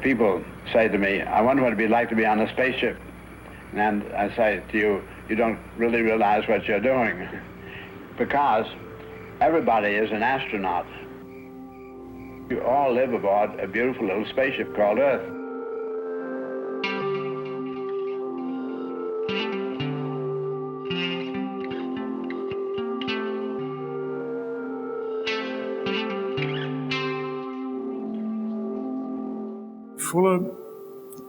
People say to me, I wonder what it'd be like to be on a spaceship. And I say to you, you don't really realize what you're doing. Because everybody is an astronaut. You all live aboard a beautiful little spaceship called Earth. Fuller,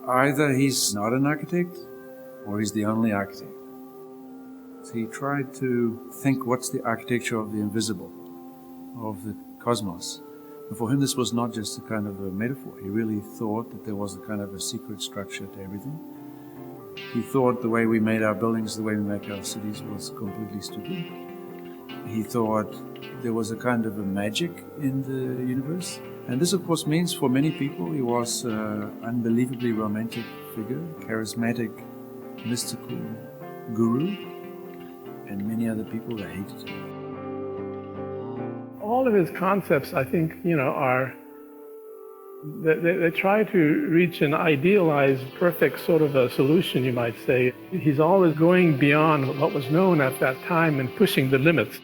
either he's not an architect or he's the only architect. So he tried to think, what's the architecture of the invisible, of the cosmos? And for him, this was not just a kind of a metaphor. He really thought that there was a kind of a secret structure to everything. He thought the way we made our buildings, the way we make our cities was completely stupid. He thought there was a kind of a magic in the universe. And this, of course, means for many people he was an unbelievably romantic figure, charismatic, mystical guru, and many other people that hated him. All of his concepts, I think, they try to reach an idealized, perfect sort of a solution, you might say. He's always going beyond what was known at that time and pushing the limits.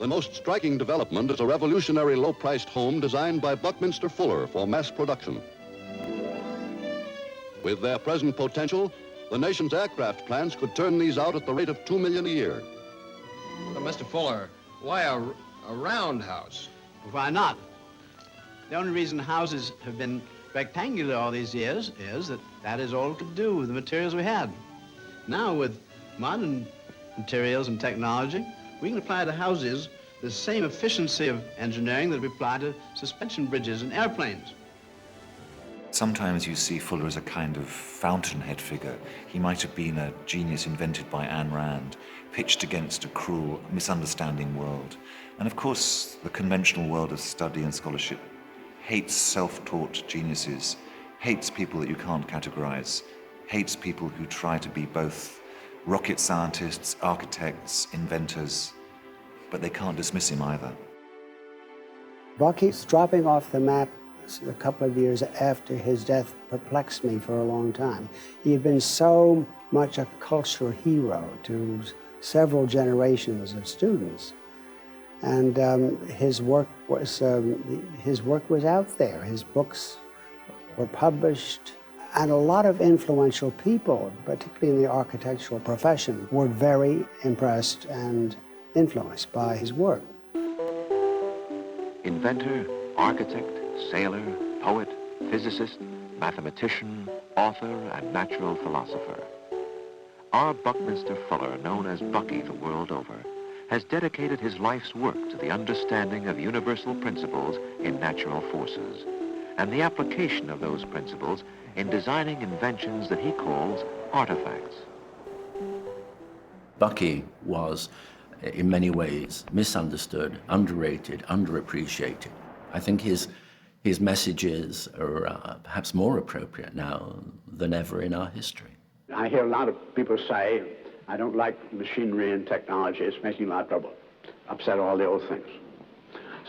The most striking development is a revolutionary low-priced home designed by Buckminster Fuller for mass production. With their present potential, the nation's aircraft plants could turn these out at the rate of $2 million a year. But Mr. Fuller, why a round house? Why not? The only reason houses have been rectangular all these years is that is all it could do with the materials we had. Now, with modern materials and technology, we can apply to houses the same efficiency of engineering that we apply to suspension bridges and airplanes. Sometimes you see Fuller as a kind of fountainhead figure. He might have been a genius invented by Ayn Rand, pitched against a cruel, misunderstanding world. And of course, the conventional world of study and scholarship hates self-taught geniuses, hates people that you can't categorize, hates people who try to be both rocket scientists, architects, inventors, but they can't dismiss him either. Bucky's dropping off the map a couple of years after his death perplexed me for a long time. He had been so much a cultural hero to several generations of students. And his work was out there. His books were published. And a lot of influential people, particularly in the architectural profession, were very impressed and influenced by his work. Inventor, architect, sailor, poet, physicist, mathematician, author, and natural philosopher. R. Buckminster Fuller, known as Bucky the world over, has dedicated his life's work to the understanding of universal principles in natural forces, and the application of those principles in designing inventions that he calls artifacts. Bucky was, in many ways, misunderstood, underrated, underappreciated. I think his messages are perhaps more appropriate now than ever in our history. I hear a lot of people say, I don't like machinery and technology, it's making a lot of trouble, upset all the old things.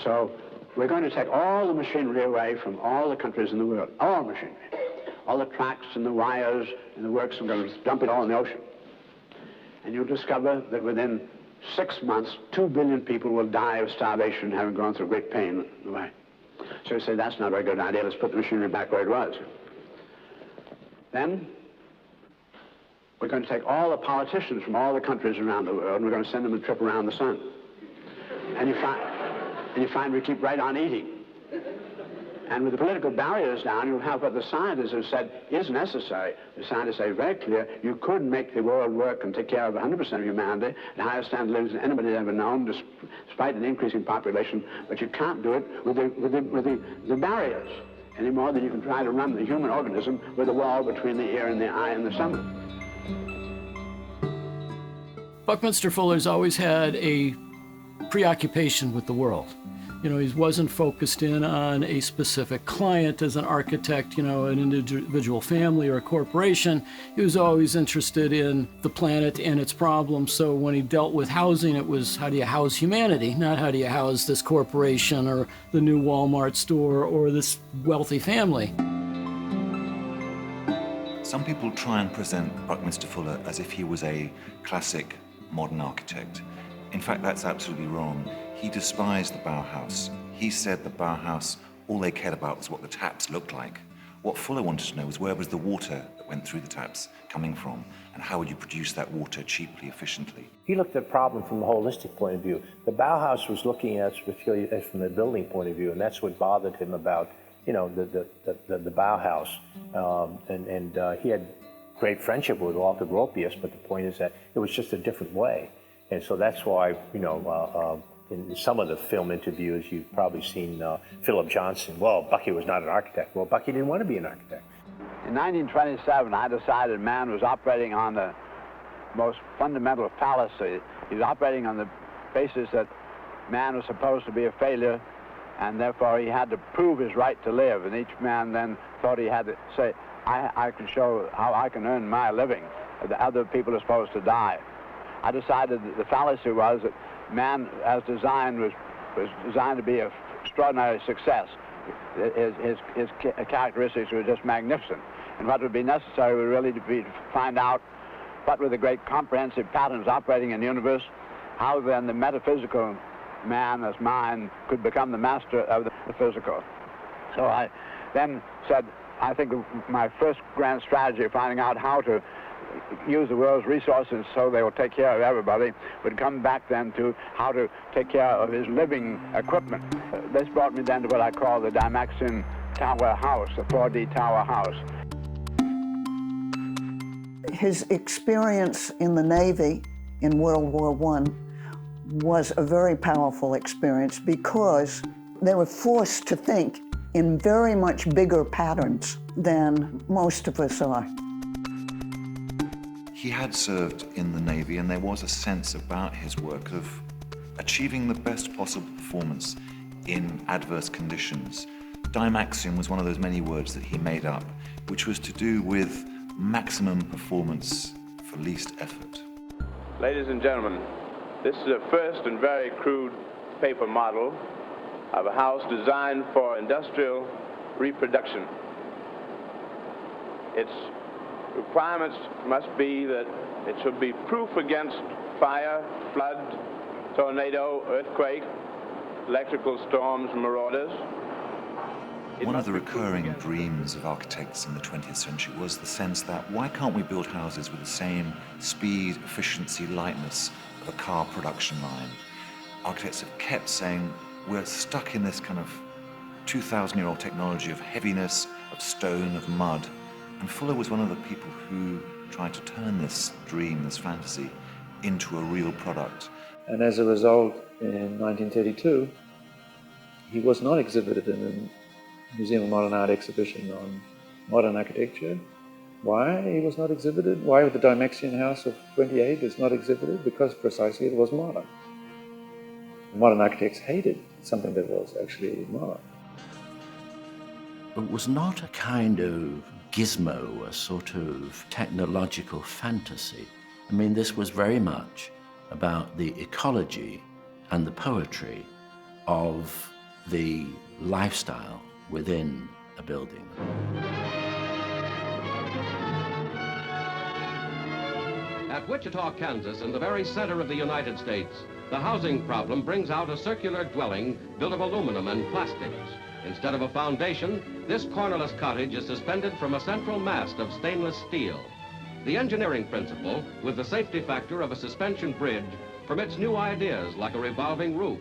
So we're going to take all the machinery away from all the countries in the world, all machinery. All the tracks and the wires and the works, we're going to dump it all in the ocean. And you'll discover that within 6 months, 2 billion people will die of starvation, having gone through great pain on the way. So you say, that's not a very good idea, let's put the machinery back where it was. Then, we're going to take all the politicians from all the countries around the world, and we're going to send them a trip around the sun. And you find we keep right on eating. And with the political barriers down, you'll have what the scientists have said is necessary. The scientists say very clear, you could make the world work and take care of 100% of humanity at higher standard of living than anybody's ever known, despite an increasing population, but you can't do it with the barriers any more than you can try to run the human organism with a wall between the ear and the eye and the stomach. Buckminster Fuller's always had a preoccupation with the world. You know, he wasn't focused in on a specific client as an architect, you know, an individual family or a corporation. He was always interested in the planet and its problems. So when he dealt with housing, it was how do you house humanity, not how do you house this corporation or the new Walmart store or this wealthy family. Some people try and present Buckminster Fuller as if he was a classic modern architect. In fact, that's absolutely wrong. He despised the Bauhaus. He said the Bauhaus, all they cared about was what the taps looked like. What Fuller wanted to know was where was the water that went through the taps coming from, and how would you produce that water cheaply, efficiently? He looked at the problem from a holistic point of view. The Bauhaus was looking at it from the building point of view, and that's what bothered him about, you know, the Bauhaus. He had great friendship with Walter Gropius, but the point is that it was just a different way. And so that's why, you know, in some of the film interviews, you've probably seen Philip Johnson, well, Bucky was not an architect. Well, Bucky didn't want to be an architect. In 1927, I decided man was operating on the most fundamental fallacy. He was operating on the basis that man was supposed to be a failure, and therefore he had to prove his right to live. And each man then thought he had to say, I can show how I can earn my living. The other people are supposed to die. I decided that the fallacy was that man, as designed, was designed to be an extraordinary success. His characteristics were just magnificent. And what would be necessary would really be to find out what were the great comprehensive patterns operating in the universe, how then the metaphysical man as mind could become the master of the physical. So I then said, I think my first grand strategy of finding out how to use the world's resources so they will take care of everybody would come back then to how to take care of his living equipment. This brought me then to what I call the Dymaxion Tower House, the 4D Tower House. His experience in the Navy in World War I was a very powerful experience because they were forced to think in very much bigger patterns than most of us are. He had served in the Navy, and there was a sense about his work of achieving the best possible performance in adverse conditions. Dymaxion was one of those many words that he made up, which was to do with maximum performance for least effort. Ladies and gentlemen, this is a first and very crude paper model of a house designed for industrial reproduction. Its requirements must be that it should be proof against fire, flood, tornado, earthquake, electrical storms, marauders. One of the recurring dreams of architects in the 20th century was the sense that why can't we build houses with the same speed, efficiency, lightness of a car production line? Architects have kept saying we're stuck in this kind of 2,000-year-old technology of heaviness, of stone, of mud. And Fuller was one of the people who tried to turn this dream, this fantasy, into a real product. And as a result, in 1932, he was not exhibited in the Museum of Modern Art exhibition on modern architecture. Why he was not exhibited? Why the Dymaxion House of 28 is not exhibited? Because precisely it was modern. Modern architects hated something that was actually modern. It was not a kind of gizmo, a sort of technological fantasy. I mean, this was very much about the ecology and the poetry of the lifestyle within a building. At Wichita, Kansas, in the very center of the United States, the housing problem brings out a circular dwelling built of aluminum and plastics. Instead of a foundation, this cornerless cottage is suspended from a central mast of stainless steel. The engineering principle, with the safety factor of a suspension bridge, permits new ideas like a revolving roof.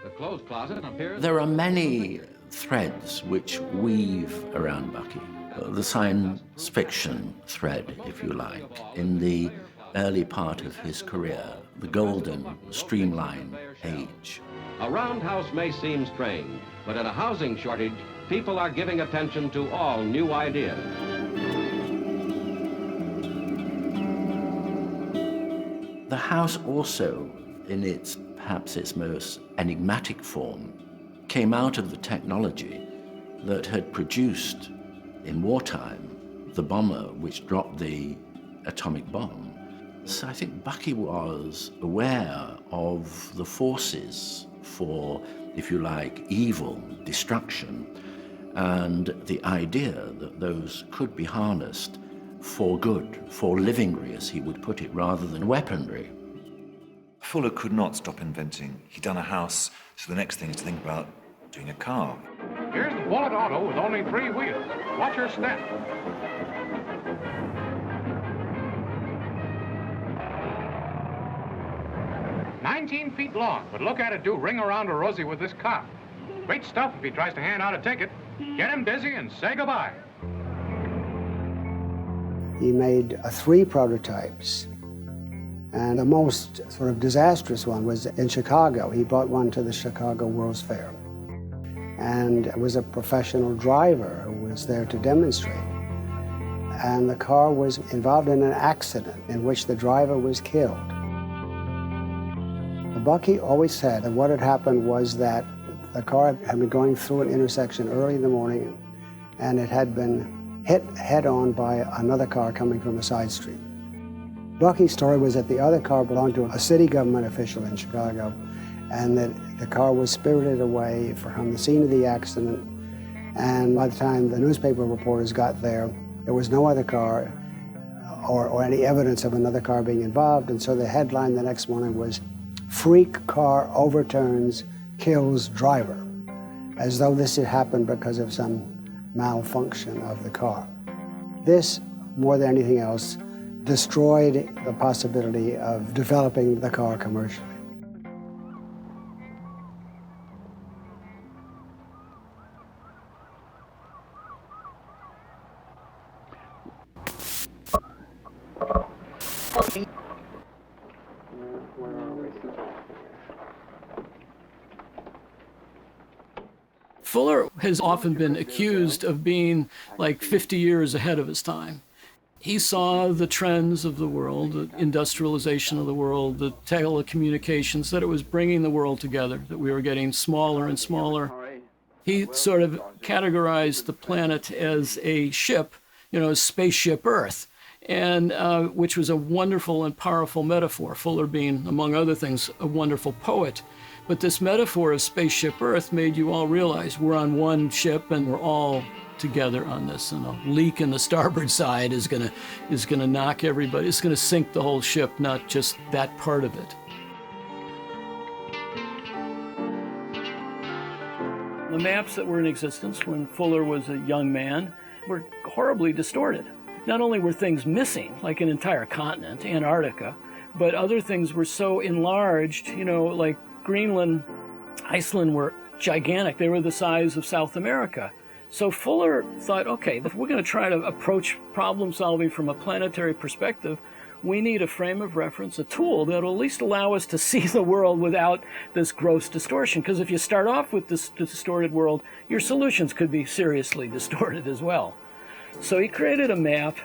The clothes closet appears... There are many threads which weave around Bucky. The science fiction thread, if you like, in the early part of his career, the golden, streamlined age. A roundhouse may seem strange, but in a housing shortage, people are giving attention to all new ideas. The house also, in its perhaps its most enigmatic form, came out of the technology that had produced, in wartime, the bomber which dropped the atomic bomb. So I think Bucky was aware of the forces for, if you like, evil, destruction, and the idea that those could be harnessed for good, for livingry, as he would put it, rather than weaponry. Fuller could not stop inventing. He'd done a house, so the next thing is to think about doing a car. Here's the Bullet Auto with only 3 wheels. Watch your step. "19 feet long, but look at it do ring around a Rosie with this cop. Great stuff if he tries to hand out a ticket. Get him busy and say goodbye." He made 3 prototypes, and the most sort of disastrous one was in Chicago. He brought one to the Chicago World's Fair, and it was a professional driver who was there to demonstrate. And the car was involved in an accident in which the driver was killed. Bucky always said that what had happened was that the car had been going through an intersection early in the morning, and it had been hit head-on by another car coming from a side street. Bucky's story was that the other car belonged to a city government official in Chicago, and that the car was spirited away from the scene of the accident, and by the time the newspaper reporters got there, there was no other car or any evidence of another car being involved, and so the headline the next morning was, "Freak car overturns, kills driver," as though this had happened because of some malfunction of the car. This, more than anything else, destroyed the possibility of developing the car commercially. Fuller has often been accused of being like 50 years ahead of his time. He saw the trends of the world, the industrialization of the world, the telecommunications, that it was bringing the world together, that we were getting smaller and smaller. He sort of categorized the planet as a ship, as Spaceship Earth, and which was a wonderful and powerful metaphor, Fuller being, among other things, a wonderful poet. But this metaphor of Spaceship Earth made you all realize we're on one ship and we're all together on this, and a leak in the starboard side is gonna knock everybody. It's gonna sink the whole ship, not just that part of it. The maps that were in existence when Fuller was a young man were horribly distorted. Not only were things missing, like an entire continent, Antarctica, but other things were so enlarged, like Greenland, Iceland were gigantic. They were the size of South America. So Fuller thought, okay, if we're going to try to approach problem solving from a planetary perspective, we need a frame of reference, a tool that will at least allow us to see the world without this gross distortion. Because if you start off with this distorted world, your solutions could be seriously distorted as well. So he created a map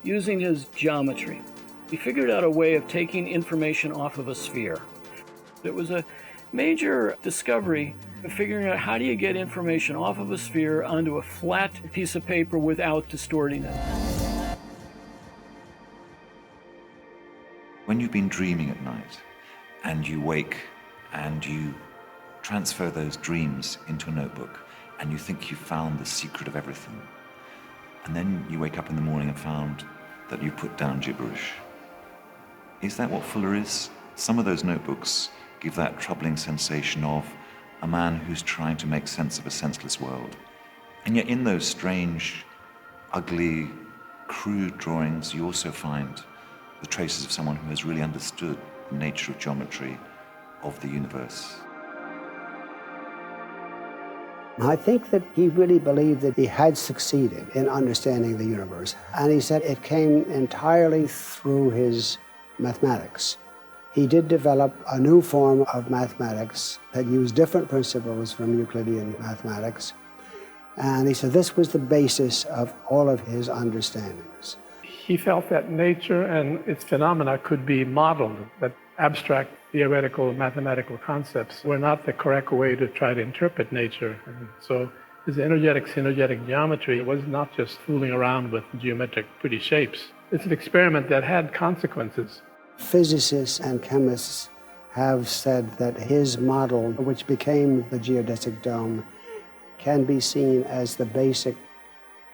using his geometry. He figured out a way of taking information off of a sphere. It was a major discovery of figuring out how do you get information off of a sphere onto a flat piece of paper without distorting it. When you've been dreaming at night and you wake and you transfer those dreams into a notebook and you think you've found the secret of everything, and then you wake up in the morning and found that you put down gibberish. Is that what Fuller is? Some of those notebooks give that troubling sensation of a man who's trying to make sense of a senseless world. And yet in those strange, ugly, crude drawings, you also find the traces of someone who has really understood the nature of geometry of the universe. I think that he really believed that he had succeeded in understanding the universe. And he said it came entirely through his mathematics. He did develop a new form of mathematics that used different principles from Euclidean mathematics. And he said this was the basis of all of his understandings. He felt that nature and its phenomena could be modeled, that abstract theoretical mathematical concepts were not the correct way to try to interpret nature. And so his energetic synergetic geometry was not just fooling around with geometric pretty shapes. It's an experiment that had consequences. Physicists and chemists have said that his model, which became the geodesic dome, can be seen as the basic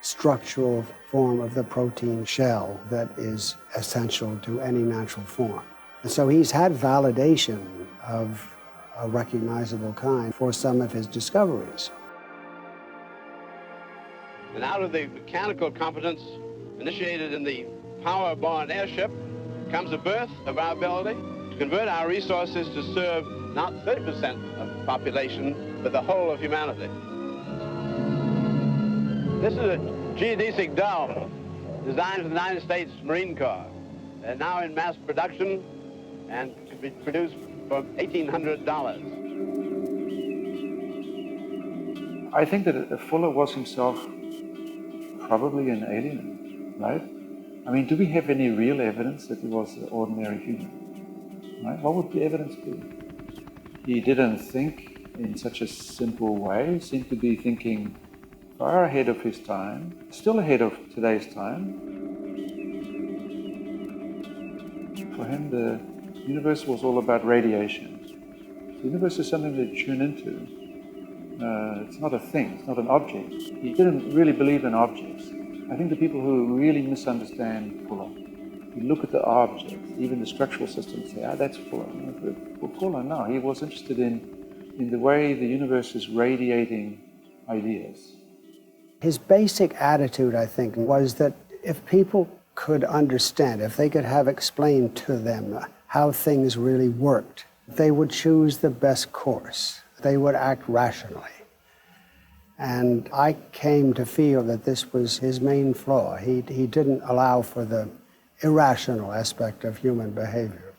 structural form of the protein shell that is essential to any natural form. And so he's had validation of a recognizable kind for some of his discoveries. And out of the mechanical competence initiated in the power-borne airship comes the birth of our ability to convert our resources to serve not 30% of the population, but the whole of humanity. This is a geodesic dome designed for the United States Marine Corps, and now in mass production and could be produced for $1,800. I think that Fuller was himself probably an alien, right? I mean, do we have any real evidence that he was an ordinary human? Right? What would the evidence be? He didn't think in such a simple way, seemed to be thinking far ahead of his time, still ahead of today's time. For him, the universe was all about radiation. The universe is something that you tune into. It's not a thing, it's not an object. He didn't really believe in objects. I think the people who really misunderstand Fuller, you look at the objects, even the structural systems, say, that's Fuller. For Fuller, no, he was interested in the way the universe is radiating ideas. His basic attitude, I think, was that if people could understand, if they could have explained to them how things really worked, they would choose the best course. They would act rationally. And I came to feel that this was his main flaw. He didn't allow for the irrational aspect of human behavior.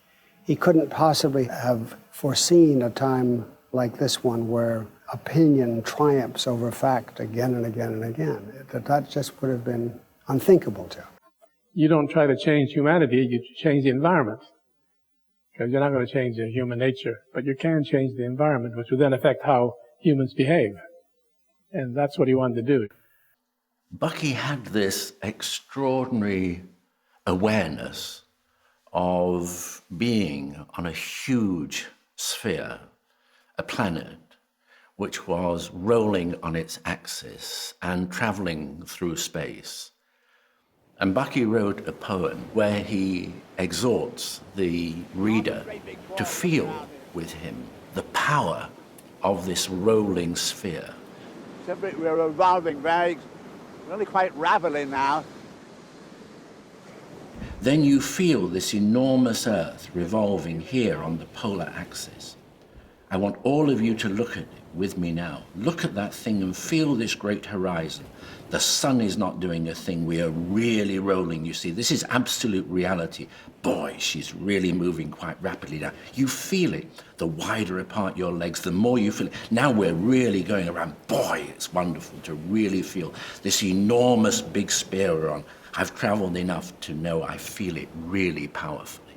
He couldn't possibly have foreseen a time like this one where opinion triumphs over fact again and again and again. That just would have been unthinkable to him. You don't try to change humanity, you change the environment. Because you're not going to change the human nature, but you can change the environment, which will then affect how humans behave. And that's what he wanted to do. Bucky had this extraordinary awareness of being on a huge sphere, a planet, which was rolling on its axis and traveling through space. And Bucky wrote a poem where he exhorts the reader to feel with him the power of this rolling sphere. We're revolving really quite rapidly now. Then you feel this enormous Earth revolving here on the polar axis. I want all of you to look at it with me now. Look at that thing and feel this great horizon. The sun is not doing a thing. We are really rolling, you see. This is absolute reality. Boy, she's really moving quite rapidly now. You feel it. The wider apart your legs, the more you feel it. Now we're really going around. Boy, it's wonderful to really feel this enormous big sphere we're on. I've traveled enough to know I feel it really powerfully.